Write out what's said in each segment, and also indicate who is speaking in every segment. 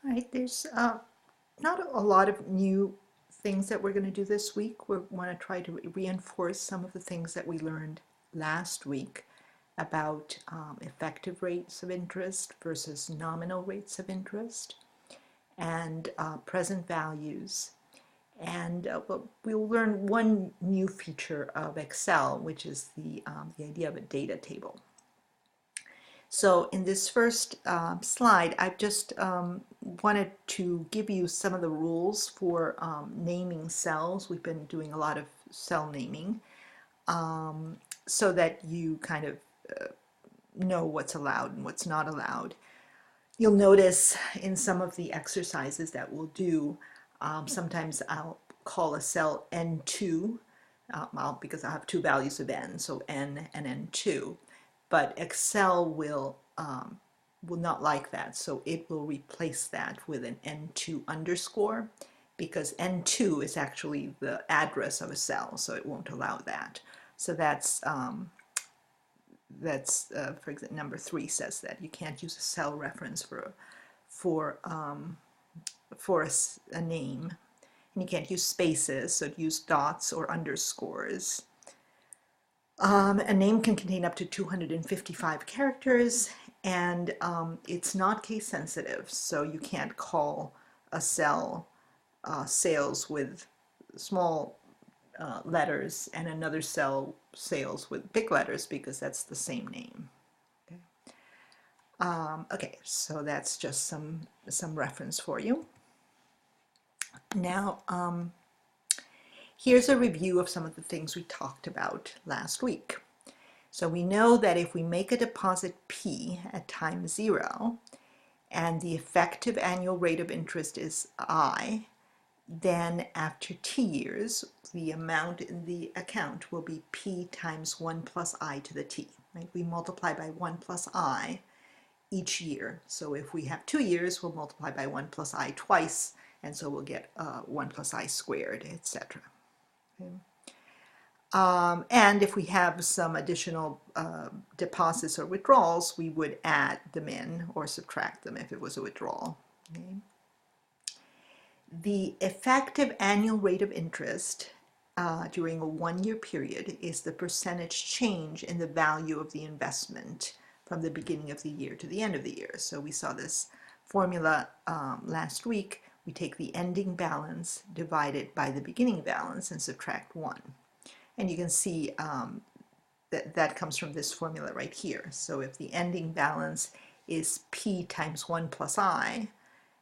Speaker 1: All right, there's not a lot of new things that we're going to do this week. We want to try to reinforce some of the things that we learned last week about effective rates of interest versus nominal rates of interest and present values. And we'll learn one new feature of Excel, which is the idea of a data table. So in this first slide, I've just wanted to give you some of the rules for naming cells. We've been doing a lot of cell naming so that you kind of know what's allowed and what's not allowed. You'll notice in some of the exercises that we'll do, sometimes I'll call a cell N2 because I have two values of n, so n and n2. But Excel will not like that, so it will replace that with an n2 underscore because n2 is actually the address of a cell, so it won't allow that. So that's for example, number 3 says that you can't use a cell reference for a name, and you can't use spaces, so use dots or underscores. A name can contain up to 255 characters, and it's not case sensitive, so you can't call a cell sales with small letters and another cell sales with big letters because that's the same name. Okay, so that's just some reference for you. Now, here's a review of some of the things we talked about last week. So we know that if we make a deposit P at time 0 and the effective annual rate of interest is I, then after T years, the amount in the account will be P times 1 plus I to the T. Right? We multiply by 1 plus I each year. So if we have 2 years, we'll multiply by 1 plus I twice, and so we'll get 1 plus I squared, etc. Okay. And if we have some additional deposits or withdrawals, we would add them in or subtract them if it was a withdrawal. Okay. The effective annual rate of interest during a 1-year period is the percentage change in the value of the investment from the beginning of the year to the end of the year. So we saw this formula last week. We take the ending balance divided by the beginning balance and subtract 1. And you can see that comes from this formula right here. So if the ending balance is P times 1 plus I,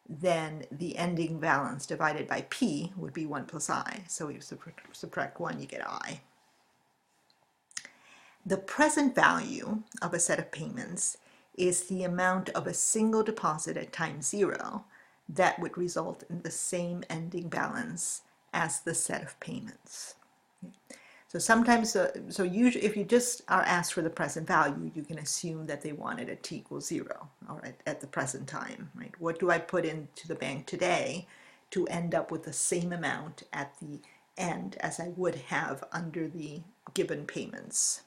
Speaker 1: then the ending balance divided by P would be 1 plus I. So you subtract 1, you get I. The present value of a set of payments is the amount of a single deposit at time 0 that would result in the same ending balance as the set of payments. So sometimes, usually if you just are asked for the present value, you can assume that they want it at t equals 0, all right, at the present time, right? What do I put into the bank today to end up with the same amount at the end as I would have under the given payments?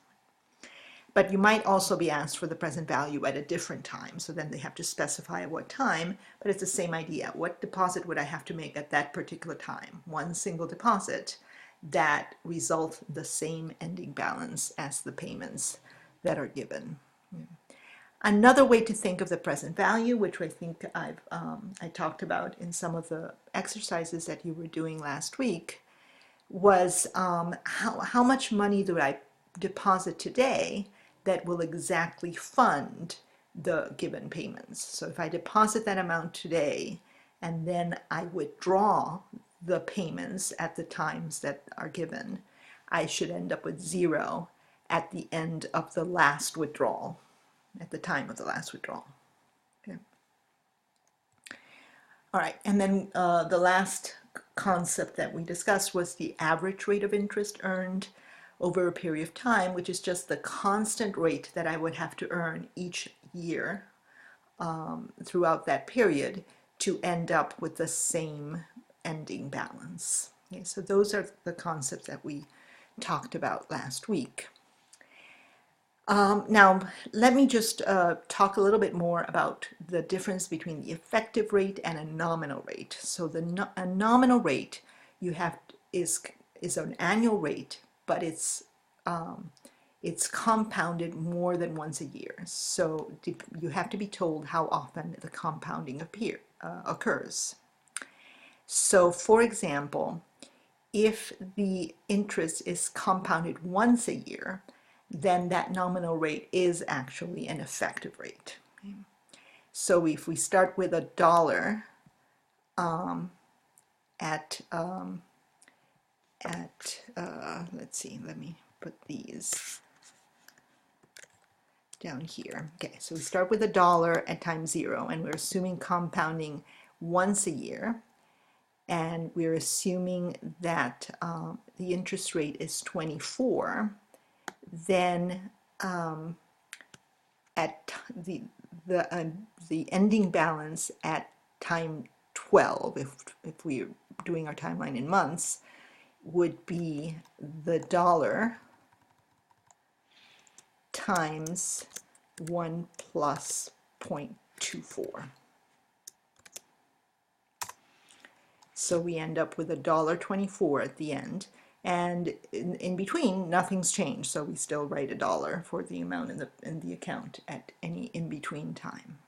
Speaker 1: But you might also be asked for the present value at a different time, so then they have to specify at what time, but it's the same idea. What deposit would I have to make at that particular time? One single deposit that result the same ending balance as the payments that are given. Another way to think of the present value, which I think I talked about in some of the exercises that you were doing last week, was how much money do I deposit today that will exactly fund the given payments. So if I deposit that amount today and then I withdraw the payments at the times that are given, I should end up with 0 at the end of the last withdrawal, at the time of the last withdrawal. Okay. All right, and then the last concept that we discussed was the average rate of interest earned over a period of time, which is just the constant rate that I would have to earn each year throughout that period to end up with the same ending balance. Okay, so those are the concepts that we talked about last week. Now, let me just talk a little bit more about the difference between the effective rate and a nominal rate. So a nominal rate you have is an annual rate, but it's compounded more than once a year. So you have to be told how often the compounding occurs. So, for example, if the interest is compounded once a year, then that nominal rate is actually an effective rate. So if we start with $1 at let's see, let me put these down here. Okay, so we start with $1 at time 0, and we're assuming compounding once a year, and we're assuming that the interest rate is 24. Then at the ending balance at time 12, if we're doing our timeline in months, would be the dollar times 1 plus 0.24. So we end up with $1.24 at the end, and in between nothing's changed, so we still write $1 for the amount in the account at any in-between time.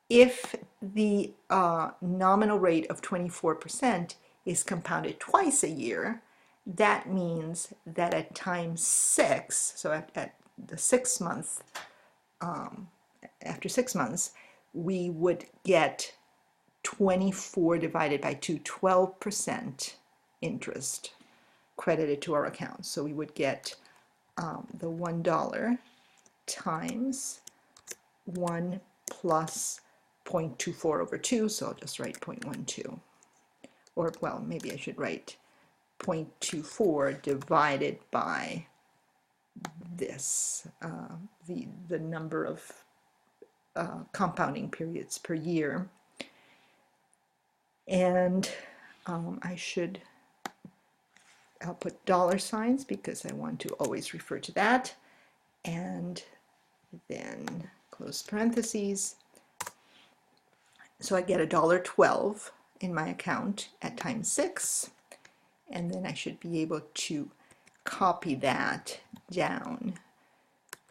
Speaker 1: If the nominal rate of 24% is compounded twice a year, that means that at time 6, so at the 6th month, after 6 months, we would get 24 divided by 2, 12% interest credited to our account. So we would get the $1 times 1 plus 0.24 over 2, so I'll just write 0.12. Or, well, maybe I should write 0.24 divided by this, the number of compounding periods per year. And I'll put dollar signs because I want to always refer to that, and then close parentheses. So I get $1.12 in my account at time 6, and then I should be able to copy that down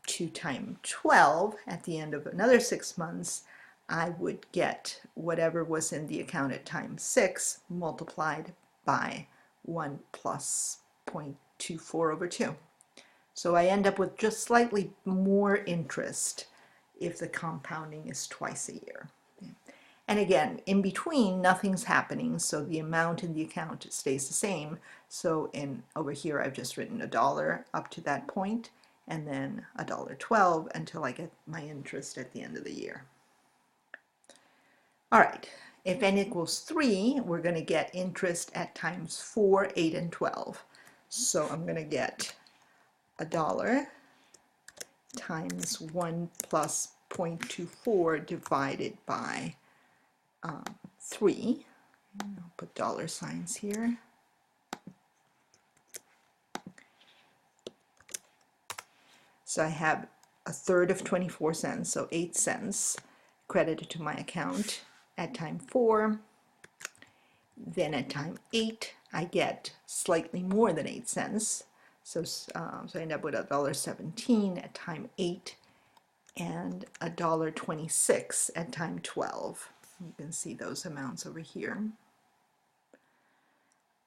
Speaker 1: to time 12. At the end of another 6 months, I would get whatever was in the account at time 6 multiplied by 1 plus 0.24 over 2. So I end up with just slightly more interest if the compounding is twice a year. And again, in between, nothing's happening, so the amount in the account stays the same. So over here, I've just written $1 up to that point, and then $1.12 until I get my interest at the end of the year. All right, if n equals 3, we're going to get interest at times 4, 8, and 12. So I'm going to get $1 times 1 plus 0.24 divided by 3. I'll put dollar signs here. So I have a third of 24 cents, so 8 cents credited to my account at time 4. Then at time 8, I get slightly more than 8 cents. So I end up with $1.17 at time 8 and $1.26 at time 12. You can see those amounts over here.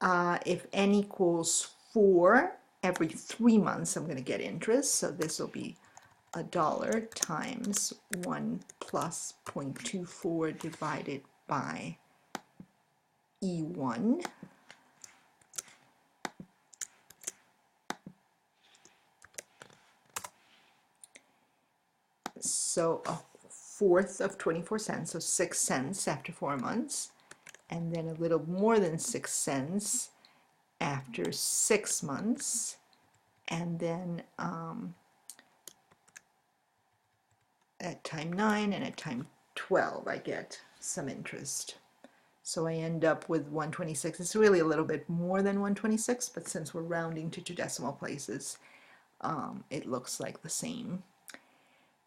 Speaker 1: If n equals 4, every 3 months I'm going to get interest. So this will be $1 times 1 plus 0.24 divided by E1. So a fourth of 24 cents, so 6 cents after 4 months, and then a little more than 6 cents after 6 months, and then at time 9 and at time 12 I get some interest. So I end up with 126. It's really a little bit more than 126, but since we're rounding to 2 decimal places, it looks like the same.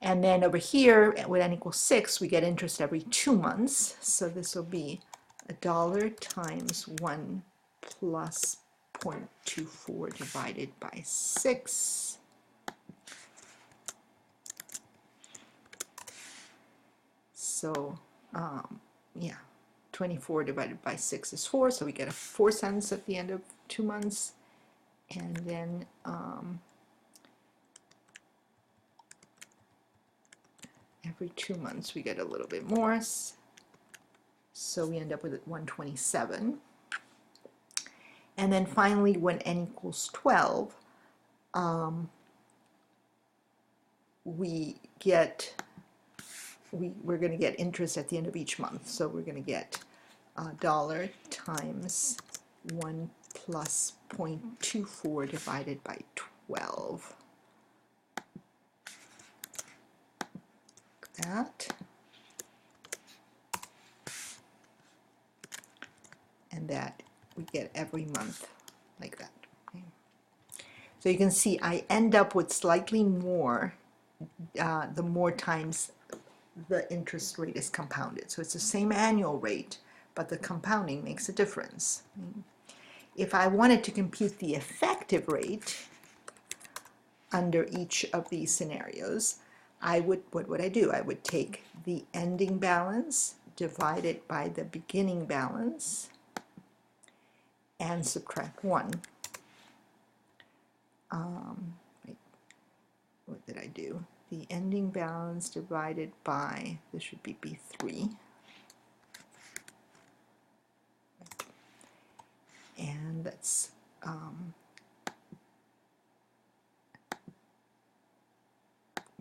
Speaker 1: And then over here, with n equals 6, we get interest every 2 months. So this will be $1 times 1 plus 0.24 divided by 6. So, yeah, 24 divided by 6 is 4. So we get a 4 cents at the end of 2 months. And then every 2 months we get a little bit more, so we end up with 127. And then finally, when n equals 12, we're going to get interest at the end of each month. So we're going to get $1 times 1 plus 0.24 divided by 12. That. And that we get every month like that. Okay. So you can see I end up with slightly more the more times the interest rate is compounded. So it's the same annual rate, but the compounding makes a difference. If I wanted to compute the effective rate under each of these scenarios, what would I do? I would take the ending balance divided by the beginning balance and subtract 1. What did I do? The ending balance divided by, this should be B3. And let's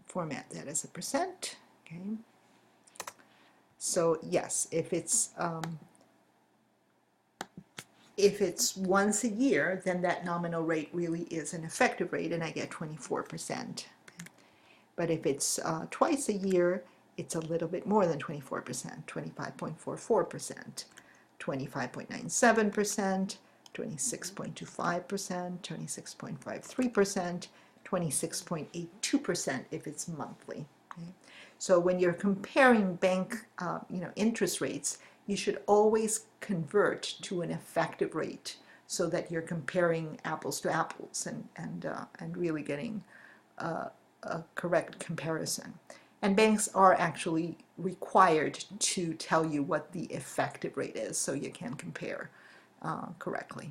Speaker 1: format that as a percent. Okay. So yes, if it's once a year, then that nominal rate really is an effective rate, and I get 24%. But if it's twice a year, it's a little bit more than 24%, 25.44%, 25.97%, 26.25%, 26.53%, 26.82% if it's monthly. Okay? So when you're comparing bank interest rates, you should always convert to an effective rate so that you're comparing apples to apples and really getting a correct comparison. And banks are actually required to tell you what the effective rate is so you can compare correctly.